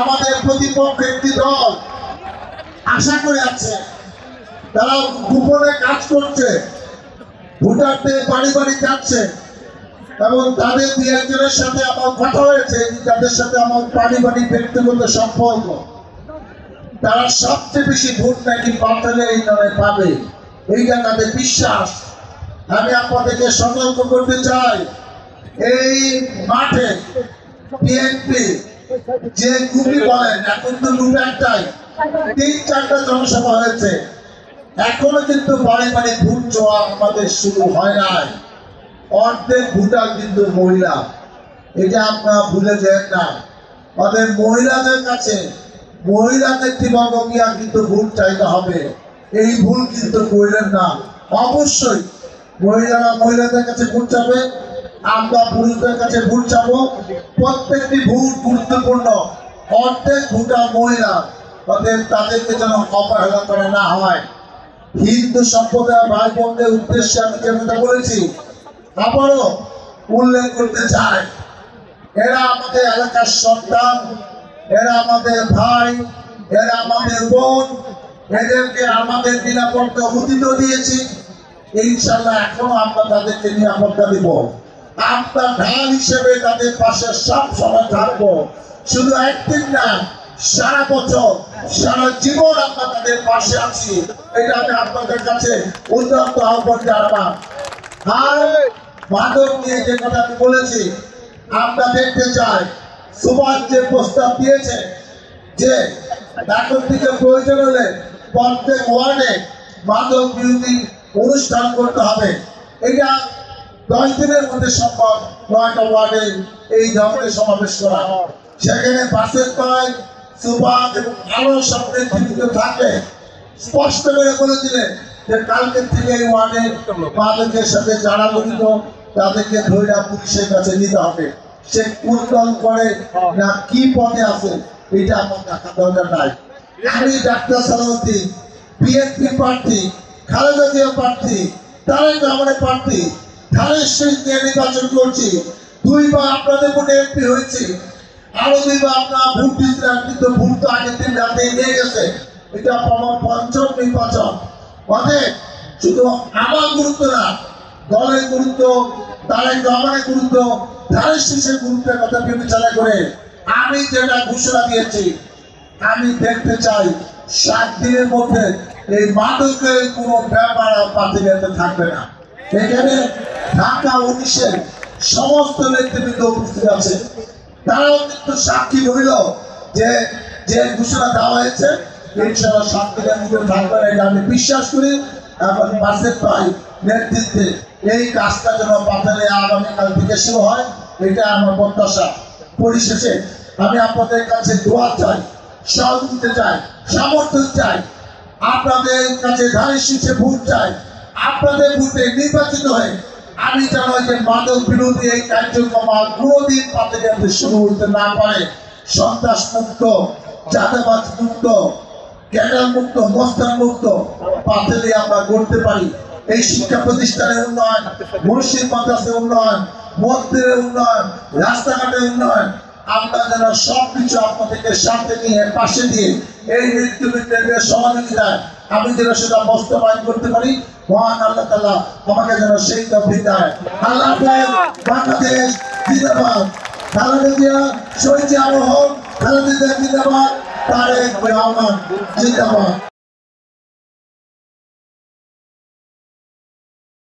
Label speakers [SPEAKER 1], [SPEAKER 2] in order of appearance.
[SPEAKER 1] আমাদের প্রতিপক্ষ একটি দল আশা করে আছে, তারা গোপনে কাজ করছে, ভোটারদের বাড়ি বাড়ি যাচ্ছে এবং তাদের দুই একজনের সাথে আমার কথা হয়েছে, তাদের সাথে আমার পারিবারিক ব্যক্তিগত সম্পর্ক। তারা সবচেয়ে বেশি ভোট নাকি পাঠালে এই দলে পাবে, এইটা তাদের বিশ্বাস। আমি আপনাদেরকে সতর্ক করতে চাই, এই মাঠে বিএনপি যে গ্রুপই বলেন, এখন তো গ্রুপ একটাই, ৩-৪টা জনসভা হয়েছে, এখনো কিন্তু বাড়ি বাড়ি ভোট চাওয়া আমাদের শুরু হয় নাই। অর্ধেক ভোটার কিন্তু মহিলা, এটা আপনারা ভুলে যান না। ওদের মহিলাদের কাছে মহিলা নেতৃবর্গ গিয়া কিন্তু ভোট চাইতে হবে, এই ভুল কিন্তু করলেন না। অবশ্যই মহিলারা মহিলাদের কাছে ভোট চাবে, আমরা পুরুষদের কাছে ভোট চাবো। প্রত্যেকটি ভোট গুরুত্বপূর্ণ। অর্ধেক ভোটার মহিলা, তাদেরকে যেন অবহেলা করে না হয়। হিন্দু সম্প্রদায় ভাই বোনদের উদ্দেশ্যে আমি যে কথা বলেছি আবারও উল্লেখ করতে চাই, এরা আমাদের এলাকার সন্তান, এরা আমাদের ভাই, এরা আমাদের বোন, এদেরকে আমাদের নিরাপত্তা অতীত দিয়েছি, ইনশাল্লাহ এখনো আমরা তাদেরকে নিরাপত্তা দিব। আমরা ঢাল হিসেবে তাদের পাশে সব সময় থাকবো, শুধু একদিন না, সারা বছর সারা জীবন আমরা তাদের পাশে আছি। এটা আমি আপনাদের কাছে উন্নত আহ্বান জানালাম। আর মাদক নিয়ে যে কথা আমি বলেছি, আমরা দেখতে চাই সুভাষ যে প্রস্তাব দিয়েছে যে এখন থেকে প্রয়োজন হলে প্রত্যেক ওয়ার্ডে মাদক বিরোধী অনুষ্ঠান করতে হবে। এটা 10 দিনের মধ্যে সম্ভব, 9টা ওয়ার্ডে এই ধরনের সমাবেশ করা। সেখানে বাসের পায় সুভাষ এবং আরো সব নেতৃত্ব থাকলে স্পষ্ট করে বলে দিলেন যে কালকে থেকে এই ওয়ার্ডে মাদকের সাথে যারা জড়িত তাদেরকে ধরে পুলিশের কাছে নিতে হবে। সে কোন দল করে না কি পদে আছে এটা আমার দেখার দরকার নাই। আমি ডাক্তার সালাউদ্দিন বিএনপি প্রার্থী, খালেদা জিয়া প্রার্থী, তারেক রহমানের প্রার্থী, ধানের শীষ নিয়ে নির্বাচন করছি। 2 বার আপনাদের ভোটে এমপি হয়েছি, আরো 2 বার আপনারা ভোট দিচ্ছিলেন, কিন্তু ভোট তো আগের দিন রাতে নিয়ে গেছে। এটা আমার 5ম নির্বাচন। অতএব শুধু আমার গুরুত্ব না, দলের গুরুত্ব, তারেক রহমানের গুরুত্ব, ধানের শীষের গুরুত্বের কথা বিবেচনা করে আমি যেটা ঘোষণা দিয়েছি, আমি দেখতে চাই 7 দিনের মধ্যে এই মাদকের কোনো ব্যাপার পাতিলেতে থাকবে না। এখানে ঢাকা 19-এর সমস্ত নেতৃবৃন্দ উপস্থিত আছে, তারাও কিন্তু সাক্ষী রইল যে যে ঘোষণা দেওয়া হয়েছে ইনশাআল্লাহ 7 দিনের মধ্যে থাকবে না, এটা আমি বিশ্বাস করি। এখন বাসের পাই নেতৃত্বে এই কাজটা যেন পাতালে আগামীকাল থেকে শুরু হয়, এটা আমার প্রত্যাশা। পরিশেষে আমি আপনাদের কাছে দোয়া চাই, সহযোগিতা চাই, সমর্থন চাই, আপনাদের কাছে ধানের শীষে ভোট চাই। আপনাদের ভোটে নির্বাচিত হয়ে আমি যেন যে মাদক বিরোধী এই কার্যক্রম আর কোনোদিন পাতিলে শুরু হতে না পারে। সন্ত্রাস মুক্ত, চাঁদাবাজ মুক্ত, ক্যাডার মুক্ত, মস্তান মুক্ত পাতিলে আমরা করতে পারি। এই শিক্ষা প্রতিষ্ঠানের উন্নয়ন, মসজিদ মাদ্রাসার উন্নয়ন, মন্দিরের উন্নয়ন, রাস্তাঘাটের উন্নয়ন, আমরা যেন সবকিছু আপনাদেরকে সাথে নিয়ে পাশে দিয়ে এই নেতৃবৃন্দের সহযোগিতায় আমি যেন সেটা বাস্তবায়ন করতে পারি। মহান আল্লাহ তাআলা আমাকে যেন সেই তৌফিক দেয়। আল্লাহ হাফেজ। বাংলাদেশ জিন্দাবাদ। খালেদা জিয়া শহীদ জিয়া রহমান, খালেদা জিয়া জিন্দাবাদ, তারেক রহমান জিন্দাবাদ।